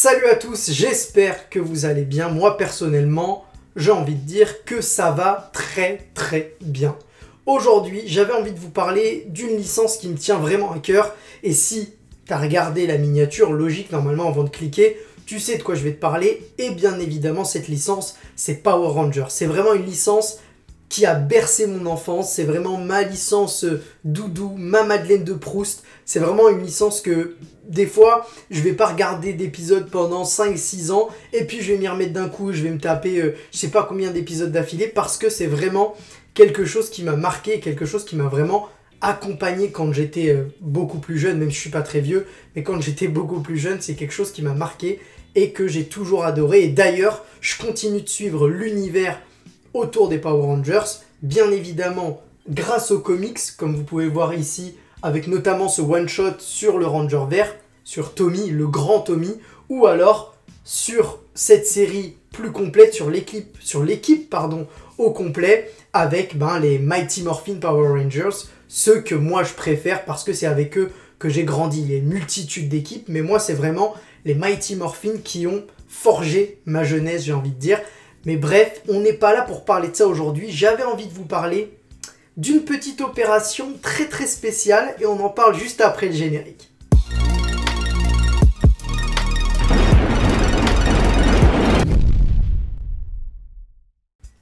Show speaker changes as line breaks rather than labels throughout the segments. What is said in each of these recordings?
Salut à tous, j'espère que vous allez bien. Moi personnellement, j'ai envie de dire que ça va très bien. Aujourd'hui, j'avais envie de vous parler d'une licence qui me tient vraiment à cœur. Et si tu as regardé la miniature, logique normalement avant de cliquer, tu sais de quoi je vais te parler. Et bien évidemment, cette licence, c'est Power Rangers. C'est vraiment une licence qui a bercé mon enfance. C'est vraiment ma licence doudou, ma Madeleine de Proust. C'est vraiment une licence que des fois, je vais pas regarder d'épisodes pendant 5-6 ans et puis je vais m'y remettre d'un coup, je vais me taper je sais pas combien d'épisodes d'affilée parce que c'est vraiment quelque chose qui m'a marqué, quelque chose qui m'a vraiment accompagné quand j'étais beaucoup plus jeune, même si je suis pas très vieux, mais quand j'étais beaucoup plus jeune, c'est quelque chose qui m'a marqué et que j'ai toujours adoré. Et d'ailleurs, je continue de suivre l'univers autour des Power Rangers, bien évidemment grâce aux comics, comme vous pouvez voir ici, avec notamment ce one-shot sur le Ranger vert, sur Tommy, le grand Tommy, ou alors sur cette série plus complète, sur l'équipe au complet, avec les Mighty Morphin Power Rangers, ceux que moi je préfère parce que c'est avec eux que j'ai grandi. Il y a une multitude d'équipes, mais moi c'est vraiment les Mighty Morphin qui ont forgé ma jeunesse, j'ai envie de dire. Mais bref, on n'est pas là pour parler de ça aujourd'hui. J'avais envie de vous parler d'une petite opération très spéciale et on en parle juste après le générique.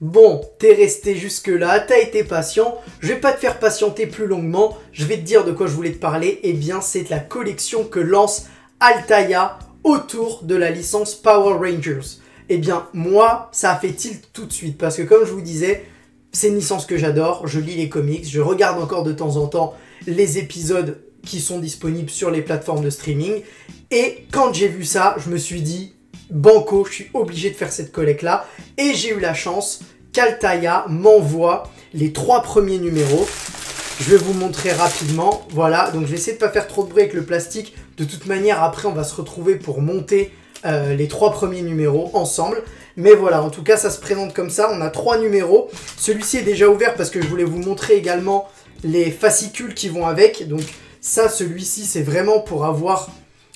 Bon, t'es resté jusque là, t'as été patient, je vais pas te faire patienter plus longuement, je vais te dire de quoi je voulais te parler. Eh bien, c'est de la collection que lance Altaïa autour de la licence Power Rangers. Eh bien, moi, ça a fait tilt tout de suite parce que comme je vous disais, c'est une licence que j'adore, je lis les comics, je regarde encore de temps en temps les épisodes qui sont disponibles sur les plateformes de streaming. Et quand j'ai vu ça, je me suis dit, banco, je suis obligé de faire cette collecte-là. Et j'ai eu la chance qu'Altaïa m'envoie les 3 premiers numéros. Je vais vous montrer rapidement. Voilà, donc je vais essayer de ne pas faire trop de bruit avec le plastique. De toute manière, après, on va se retrouver pour monter les 3 premiers numéros ensemble. Mais voilà, en tout cas, ça se présente comme ça. On a 3 numéros. Celui-ci est déjà ouvert parce que je voulais vous montrer également les fascicules qui vont avec. Donc ça, celui-ci, c'est vraiment pour avoir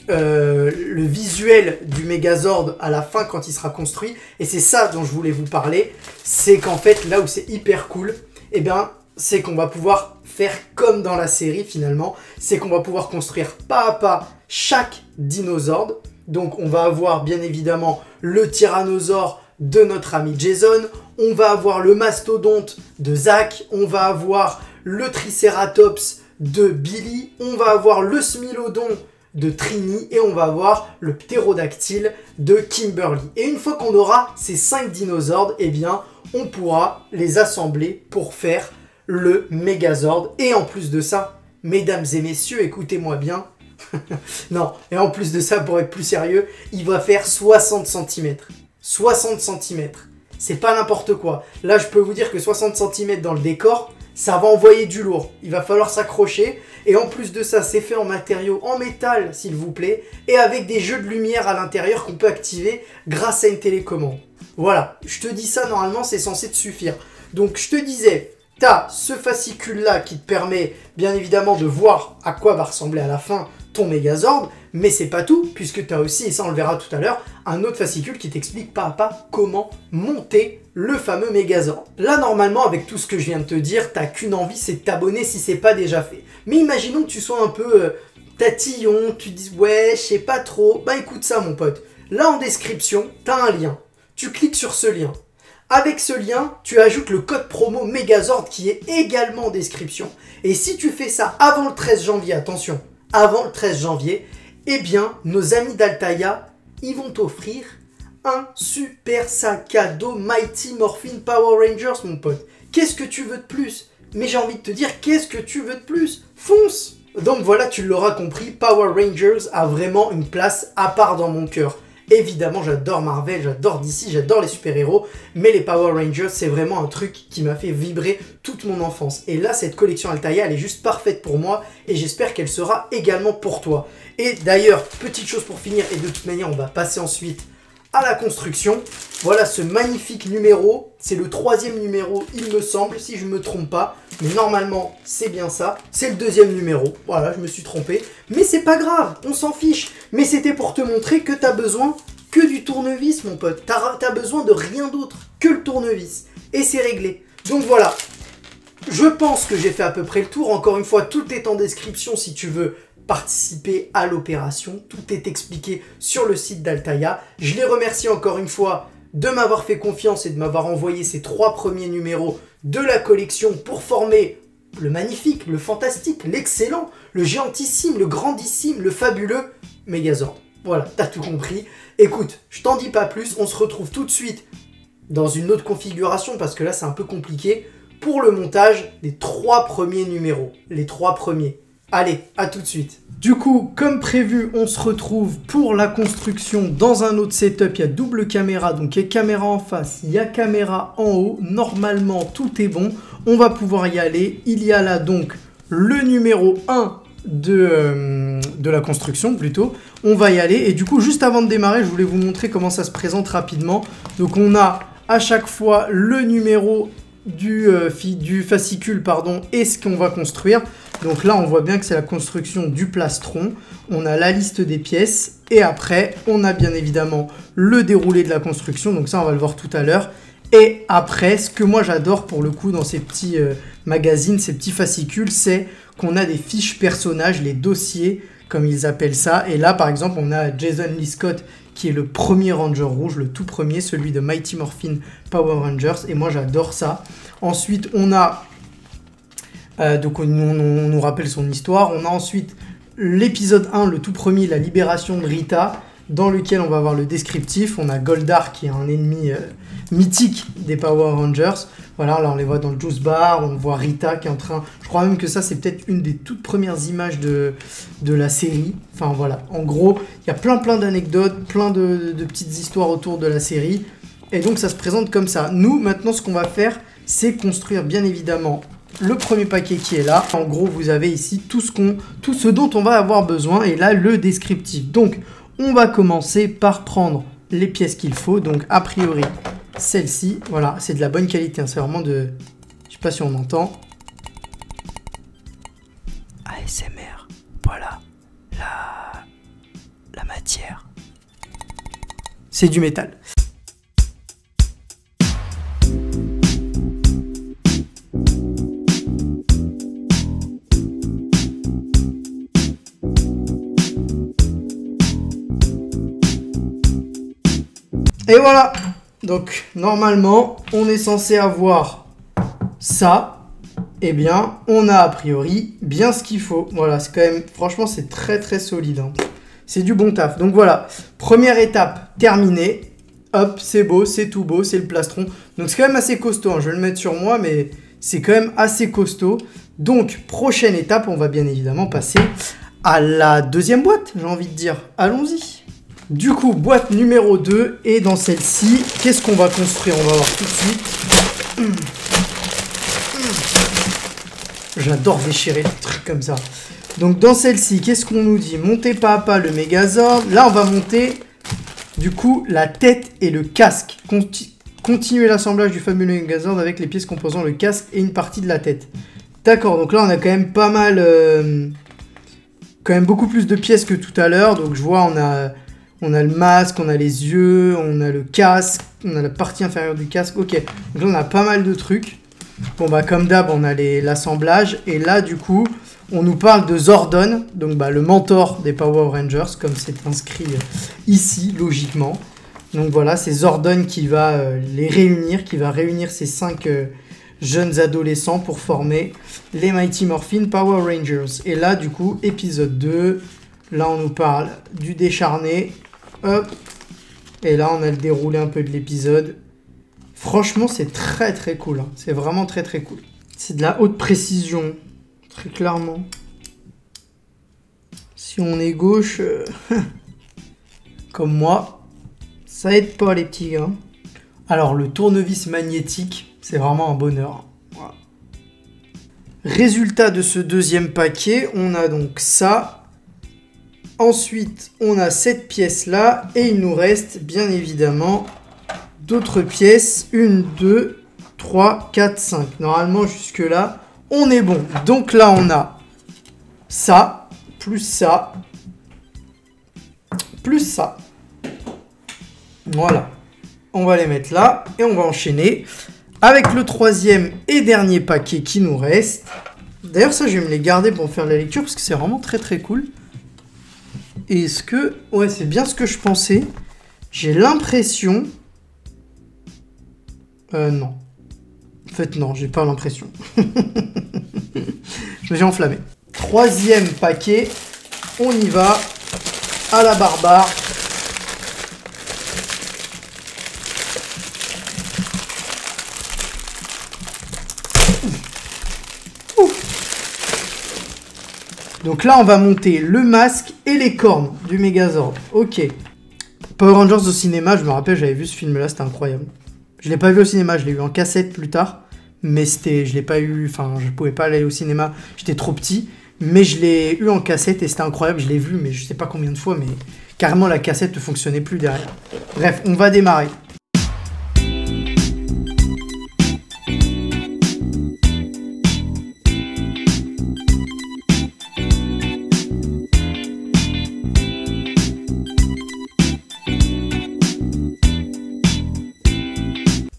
le visuel du Megazord à la fin quand il sera construit. Et c'est ça dont je voulais vous parler. C'est qu'en fait, là où c'est hyper cool, eh bien, c'est qu'on va pouvoir faire comme dans la série finalement. C'est qu'on va pouvoir construire pas à pas chaque dinosaure. Donc on va avoir bien évidemment le tyrannosaure de notre ami Jason, on va avoir le mastodonte de Zach, on va avoir le tricératops de Billy, on va avoir le smilodon de Trini et on va avoir le ptérodactyle de Kimberly. Et une fois qu'on aura ces 5 dinosaures, eh bien on pourra les assembler pour faire le Megazord. Et en plus de ça, mesdames et messieurs, écoutez-moi bien, non, et en plus de ça, pour être plus sérieux, il va faire 60 cm. 60 cm. C'est pas n'importe quoi. Là, je peux vous dire que 60 cm dans le décor, ça va envoyer du lourd. Il va falloir s'accrocher. Et en plus de ça, c'est fait en matériaux en métal, s'il vous plaît. Et avec des jeux de lumière à l'intérieur qu'on peut activer grâce à une télécommande. Voilà, je te dis ça, normalement, c'est censé te suffire. Donc, je te disais, tu as ce fascicule-là qui te permet, bien évidemment, de voir à quoi va ressembler à la fin ton Megazord, mais c'est pas tout, puisque tu as aussi, et ça on le verra tout à l'heure, un autre fascicule qui t'explique pas à pas comment monter le fameux Megazord. Là, normalement, avec tout ce que je viens de te dire, t'as qu'une envie, c'est de t'abonner si c'est pas déjà fait. Mais imaginons que tu sois un peu tatillon, tu dis ouais, je sais pas trop, bah écoute ça mon pote, là en description, t'as un lien, tu cliques sur ce lien. Avec ce lien, tu ajoutes le code promo Megazord qui est également en description. Et si tu fais ça avant le 13 janvier, attention, avant le 13 janvier, eh bien, nos amis d'Altaïa, ils vont t'offrir un super sac à dos Mighty Morphin Power Rangers, mon pote. Qu'est-ce que tu veux de plus? Mais j'ai envie de te dire, qu'est-ce que tu veux de plus? Fonce! Donc voilà, tu l'auras compris, Power Rangers a vraiment une place à part dans mon cœur. Évidemment, j'adore Marvel, j'adore DC, j'adore les super-héros, mais les Power Rangers, c'est vraiment un truc qui m'a fait vibrer toute mon enfance. Et là, cette collection Altaïa, elle est juste parfaite pour moi, et j'espère qu'elle sera également pour toi. Et d'ailleurs, petite chose pour finir, et de toute manière, on va passer ensuite à la construction. Voilà ce magnifique numéro. C'est le 3e numéro, il me semble, si je ne me trompe pas. Mais normalement, c'est bien ça. C'est le 2e numéro. Voilà, je me suis trompé. Mais c'est pas grave, on s'en fiche. Mais c'était pour te montrer que tu as besoin que du tournevis, mon pote. T'as besoin de rien d'autre que le tournevis. Et c'est réglé. Donc voilà. Je pense que j'ai fait à peu près le tour. Encore une fois, tout est en description si tu veux participer à l'opération. Tout est expliqué sur le site d'Altaïa. Je les remercie encore une fois de m'avoir fait confiance et de m'avoir envoyé ces 3 premiers numéros de la collection pour former le magnifique, le fantastique, l'excellent, le géantissime, le grandissime, le fabuleux Megazord. Voilà, t'as tout compris. Écoute, je t'en dis pas plus, on se retrouve tout de suite dans une autre configuration parce que là c'est un peu compliqué pour le montage des 3 premiers numéros. Les 3 premiers. Allez, à tout de suite. Du coup, comme prévu, on se retrouve pour la construction dans un autre setup. Il y a double caméra, donc il y a caméra en face, il y a caméra en haut. Normalement, tout est bon. On va pouvoir y aller. Il y a là donc le numéro 1 de la construction plutôt. On va y aller. Et du coup, juste avant de démarrer, je voulais vous montrer comment ça se présente rapidement. Donc on a à chaque fois le numéro du fascicule et ce qu'on va construire. Donc là, on voit bien que c'est la construction du plastron. On a la liste des pièces et après, on a bien évidemment le déroulé de la construction. Donc ça, on va le voir tout à l'heure. Et après, ce que moi j'adore pour le coup dans ces petits magazines, ces petits fascicules, c'est qu'on a des fiches personnages, les dossiers, comme ils appellent ça. Et là, par exemple, on a Jason Lee Scott, qui est le premier Ranger rouge, le tout premier, celui de Mighty Morphin Power Rangers. Et moi, j'adore ça. Ensuite, on a... donc, on nous rappelle son histoire. On a ensuite l'épisode 1, le tout premier, la libération de Rita, dans lequel on va avoir le descriptif. On a Goldar, qui est un ennemi mythique des Power Rangers. Voilà, là, on les voit dans le Juice Bar. On voit Rita qui est en train... Je crois même que ça, c'est peut-être une des toutes premières images de la série. Enfin, voilà. En gros, il y a plein d'anecdotes, plein de petites histoires autour de la série. Et donc, ça se présente comme ça. Nous, maintenant, ce qu'on va faire, c'est construire, bien évidemment, le premier paquet qui est là. En gros, vous avez ici tout ce dont on va avoir besoin. Et là, le descriptif. Donc, on va commencer par prendre les pièces qu'il faut. Donc, a priori, celle-ci, voilà, c'est de la bonne qualité. Hein, c'est vraiment de... Je sais pas si on entend. ASMR. Voilà. La matière. C'est du métal. Et voilà, donc normalement on est censé avoir ça, et bien on a a priori bien ce qu'il faut. Voilà, c'est quand même, franchement c'est très solide, hein. C'est du bon taf. Donc voilà, première étape terminée, hop, c'est beau, c'est tout beau, c'est le plastron. Donc c'est quand même assez costaud, hein. Je vais le mettre sur moi, mais c'est quand même assez costaud. Donc prochaine étape, on va bien évidemment passer à la deuxième boîte, j'ai envie de dire. Allons-y. Du coup, boîte numéro 2, et dans celle-ci, qu'est-ce qu'on va construire? On va voir tout de suite. J'adore déchirer des trucs comme ça. Donc dans celle-ci, qu'est-ce qu'on nous dit? Montez pas à pas le Megazord. Là, on va monter, du coup, la tête et le casque. Continuer l'assemblage du fameux Megazord avec les pièces composant le casque et une partie de la tête. D'accord, donc là, on a quand même pas mal... quand même beaucoup plus de pièces que tout à l'heure. Donc je vois, on a le masque, on a les yeux, on a le casque, on a la partie inférieure du casque. Ok, donc là on a pas mal de trucs. Bon bah comme d'hab, on a l'assemblage. Et là du coup, on nous parle de Zordon, donc bah, le mentor des Power Rangers, comme c'est inscrit ici, logiquement. Donc voilà, c'est Zordon qui va les réunir, qui va réunir ces 5 jeunes adolescents pour former les Mighty Morphin Power Rangers. Et là du coup, épisode 2, là on nous parle du décharné. Hop. Et là, on a le déroulé un peu de l'épisode. Franchement, c'est très cool. Hein. C'est vraiment très cool. C'est de la haute précision. Très clairement. Si on est gauche, comme moi, ça aide pas les petits gars. Alors, le tournevis magnétique, c'est vraiment un bonheur. Voilà. Résultat de ce deuxième paquet, on a donc ça. Ensuite, on a cette pièce-là. Et il nous reste, bien évidemment, d'autres pièces. 1, 2, 3, 4, 5. Normalement, jusque-là, on est bon. Donc là, on a ça, plus ça, plus ça. Voilà. On va les mettre là. Et on va enchaîner avec le troisième et dernier paquet qui nous reste. D'ailleurs, ça, je vais me les garder pour faire la lecture parce que c'est vraiment très très cool. Et est-ce que... Ouais, c'est bien ce que je pensais. J'ai l'impression... non. En fait, non, j'ai pas l'impression. Je me suis enflammé. Troisième paquet. On y va. À la barbare. Donc là, on va monter le masque et les cornes du Megazord. Ok. Power Rangers au cinéma, je me rappelle, j'avais vu ce film-là, c'était incroyable. Je l'ai pas vu au cinéma, je l'ai eu en cassette plus tard. Mais je l'ai pas eu, enfin, je pouvais pas aller au cinéma, j'étais trop petit. Mais je l'ai eu en cassette et c'était incroyable, je l'ai vu, mais je sais pas combien de fois, mais carrément la cassette ne fonctionnait plus derrière. Bref, on va démarrer.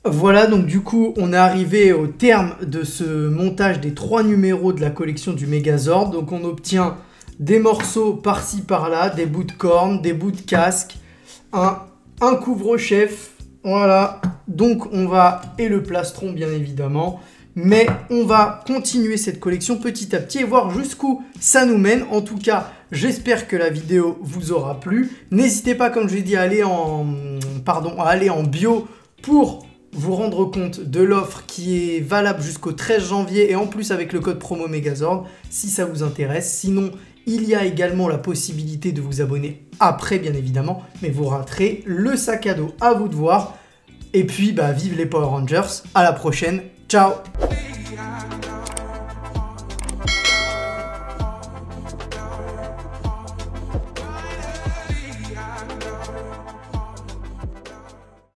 Voilà, donc du coup, on est arrivé au terme de ce montage des 3 numéros de la collection du Megazord. Donc on obtient des morceaux par-ci par-là, des bouts de cornes, des bouts de casque, un couvre-chef, voilà. Donc on va, et le plastron bien évidemment, mais on va continuer cette collection petit à petit et voir jusqu'où ça nous mène. En tout cas, j'espère que la vidéo vous aura plu. N'hésitez pas, comme je l'ai dit, à aller en bio pour vous rendre compte de l'offre qui est valable jusqu'au 13 janvier et en plus avec le code promo Megazord si ça vous intéresse. Sinon, il y a également la possibilité de vous abonner après, bien évidemment, mais vous raterez le sac à dos, à vous de voir. Et puis, vive les Power Rangers, à la prochaine, ciao!